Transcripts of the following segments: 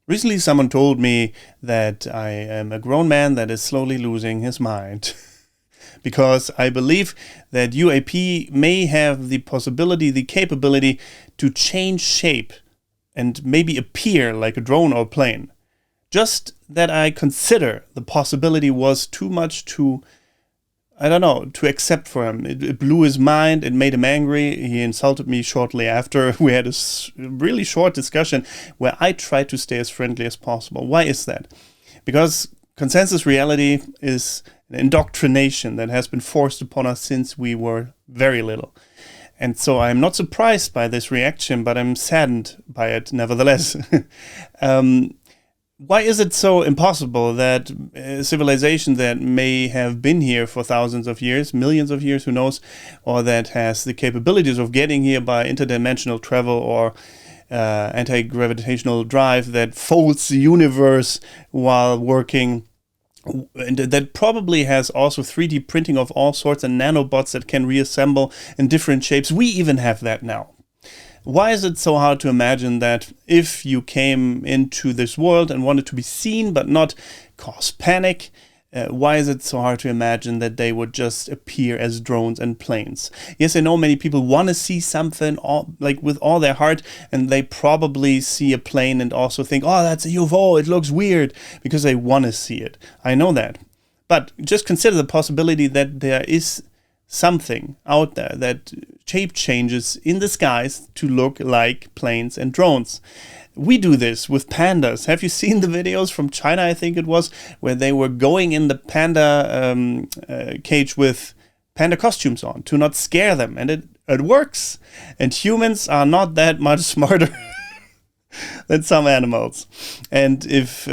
Recently, someone told me that I am a grown man that is slowly losing his mind. Because I believe that UAP may have the possibility, the capability to change shape and maybe appear like a drone or plane. Just that I consider the possibility was too much to, I don't know, to accept for him. It blew his mind, it made him angry. He insulted me shortly after. We had a really short discussion where I tried to stay as friendly as possible. Why is that? Because consensus reality is an indoctrination that has been forced upon us since we were very little. And so I'm not surprised by this reaction, but I'm saddened by it nevertheless. Why is it so impossible that a civilization that may have been here for thousands of years, millions of years, who knows, or that has the capabilities of getting here by interdimensional travel or anti-gravitational drive that folds the universe while working, and that probably has also 3D printing of all sorts and nanobots that can reassemble in different shapes. We even have that now. Why is it so hard to imagine that if you came into this world and wanted to be seen but not cause panic, why is it so hard to imagine that they would just appear as drones and planes? Yes, I know many people want to see something with all their heart, and they probably see a plane and also think, oh, that's a UFO, it looks weird, because they want to see it. I know that. But just consider the possibility that there is something out there that shape changes in the skies to look like planes and drones. We do this with pandas. Have you seen the videos from China, I think it was, where they were going in the panda cage with panda costumes on to not scare them? And it works. And humans are not that much smarter than some animals. And if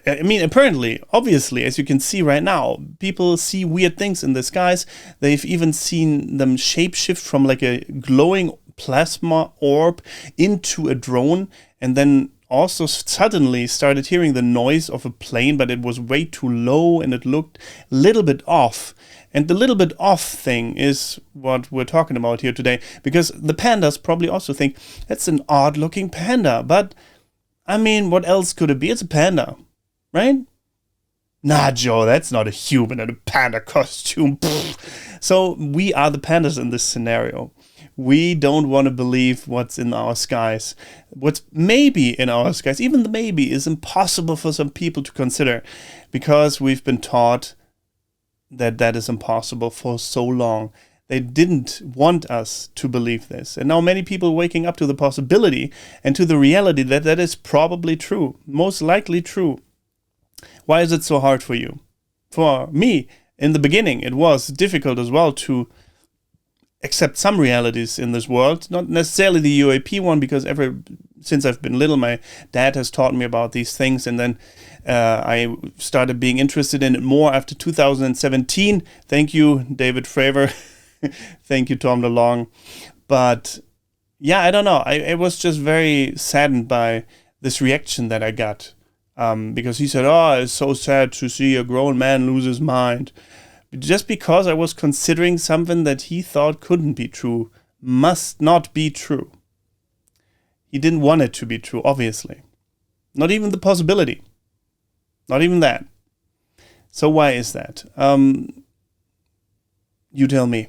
apparently, obviously, as you can see right now, people see weird things in the skies. They've even seen them shapeshift from like a glowing plasma orb into a drone, and then also suddenly started hearing the noise of a plane, but it was way too low and it looked a little bit off. And the little bit off thing is what we're talking about here today, because the pandas probably also think that's an odd looking panda. But I mean, what else could it be? It's a panda. Right? Nah, Joe, that's not a human in a panda costume. Pfft. So we are the pandas in this scenario. We don't want to believe what's in our skies. What's maybe in our skies, even the maybe, is impossible for some people to consider, because we've been taught that that is impossible for so long. They didn't want us to believe this. And now many people are waking up to the possibility and to the reality that that is probably true, most likely true. Why is it so hard for you? For me, in the beginning, it was difficult as well to accept some realities in this world. Not necessarily the UAP one, because since I've been little, my dad has taught me about these things, and then I started being interested in it more after 2017. Thank you, David Fravor. Thank you, Tom DeLong. But yeah, I don't know. I was just very saddened by this reaction that I got. Because he said, oh, it's so sad to see a grown man lose his mind. Just because I was considering something that he thought couldn't be true, must not be true. He didn't want it to be true, obviously. Not even the possibility. Not even that. So why is that? You tell me.